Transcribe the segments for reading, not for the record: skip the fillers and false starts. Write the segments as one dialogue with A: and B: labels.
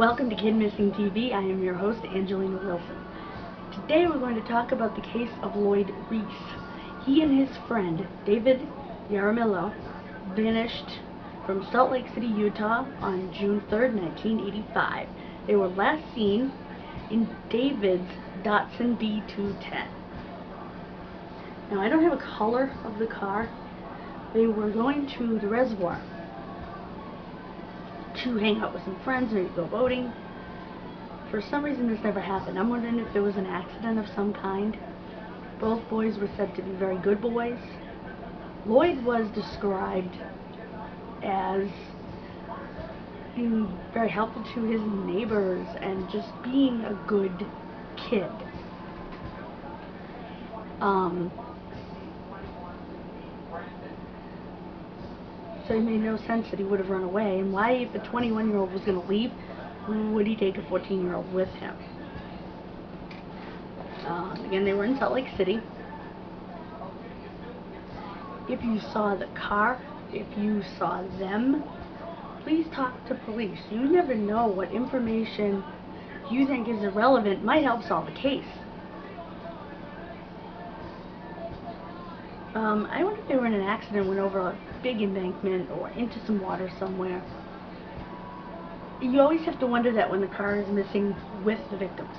A: Welcome to Kidmissing TV. I am your host, Angelina Wilson. Today we're going to talk about the case of Lloyd Reece. He and his friend, David Jaramillo, vanished from Salt Lake City, Utah on June 3rd, 1985. They were last seen in David's Datsun B210. Now, I don't have a color of the car. They were going to the reservoir to hang out with some friends, maybe go boating. For some reason this never happened. I'm wondering if there was an accident of some kind. Both boys were said to be very good boys. Lloyd was described as being very helpful to his neighbors and just being a good kid. So it made no sense that he would have run away. And why, if a 21-year-old was going to leave, would he take a 14-year-old with him? Again, they were in Salt Lake City. If you saw the car, if you saw them, please talk to police. You never know what information you think is irrelevant might help solve a case. I wonder if they were in an accident, went over a big embankment or into some water somewhere. You always have to wonder that when the car is missing with the victims.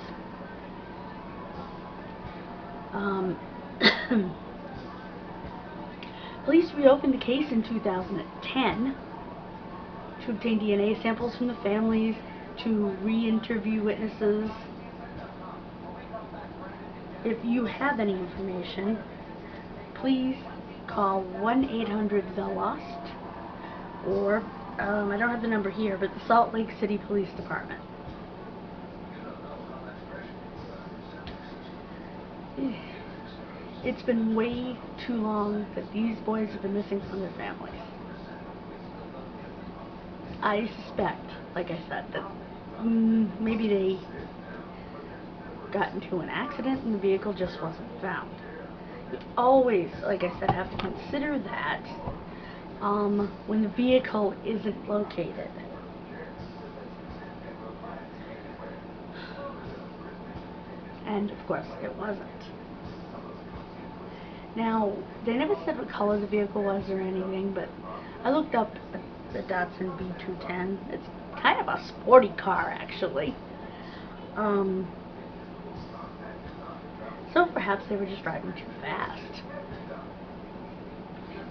A: Police reopened the case in 2010 to obtain DNA samples from the families, to re-interview witnesses. If you have any information, please call 1-800-THE-LOST, or I don't have the number here, but the Salt Lake City Police Department. It's been way too long that these boys have been missing from their families. I suspect, like I said, that maybe they got into an accident and the vehicle just wasn't found. You always, like I said, have to consider that when the vehicle isn't located. And of course, it wasn't. Now, they never said what color the vehicle was or anything, but I looked up the Datsun B210. It's kind of a sporty car, actually. So perhaps they were just driving too fast.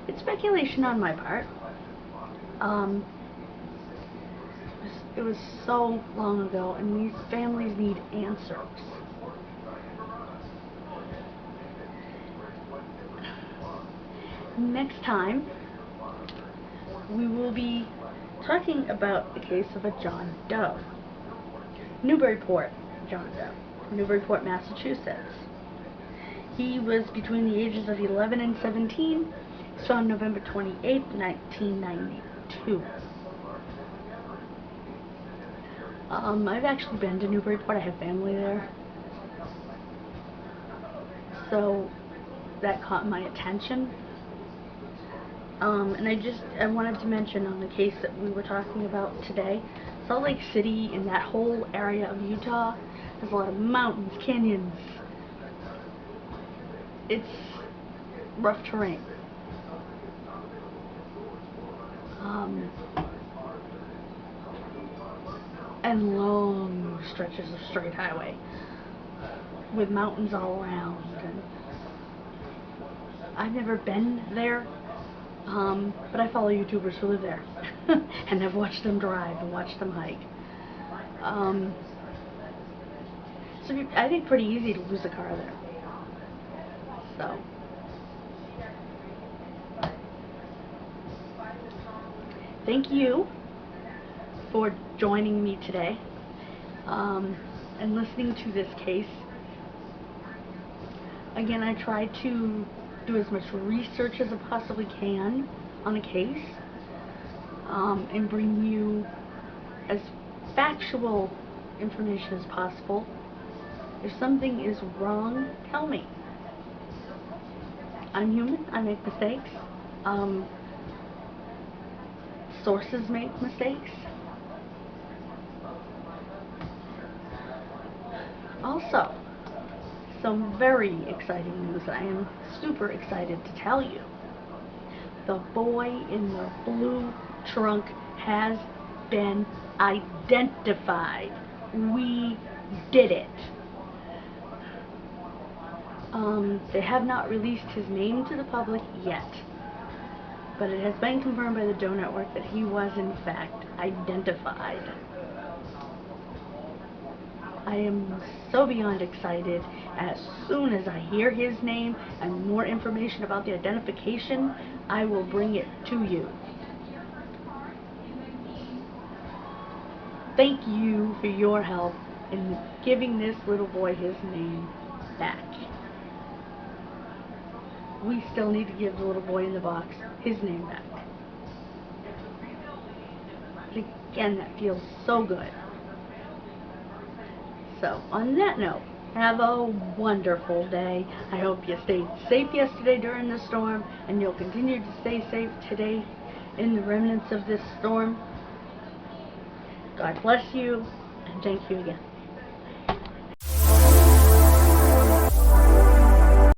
A: It's speculation on my part. It was so long ago, and these families need answers. Next time, we will be talking about the case of a John Doe. Newburyport John Doe, Newburyport, Massachusetts. He was between the ages of 11 and 17, so on November 28, 1992. I've actually been to Newburyport. I have family there. So that caught my attention. And I wanted to mention on the case that we were talking about today, Salt Lake City and that whole area of Utah has a lot of mountains, canyons. It's rough terrain. And long stretches of straight highway with mountains all around. And I've never been there, but I follow YouTubers who live there, and I've watched them drive and watched them hike. So I think pretty easy to lose a car there. So, thank you for joining me today and listening to this case. Again, I try to do as much research as I possibly can on a case and bring you as factual information as possible. If something is wrong, tell me. I'm human. I make mistakes. Sources make mistakes. Also, some very exciting news I am super excited to tell you. The boy in the blue trunk has been identified. We did it. They have not released his name to the public yet, but it has been confirmed by the Joe Network that he was in fact identified. I am so beyond excited. As soon as I hear his name and more information about the identification, I will bring it to you. Thank you for your help in giving this little boy his name back. We still need to give the little boy in the box his name back. Again, that feels so good. So, on that note, have a wonderful day. I hope you stayed safe yesterday during the storm, and you'll continue to stay safe today in the remnants of this storm. God bless you, and thank you again.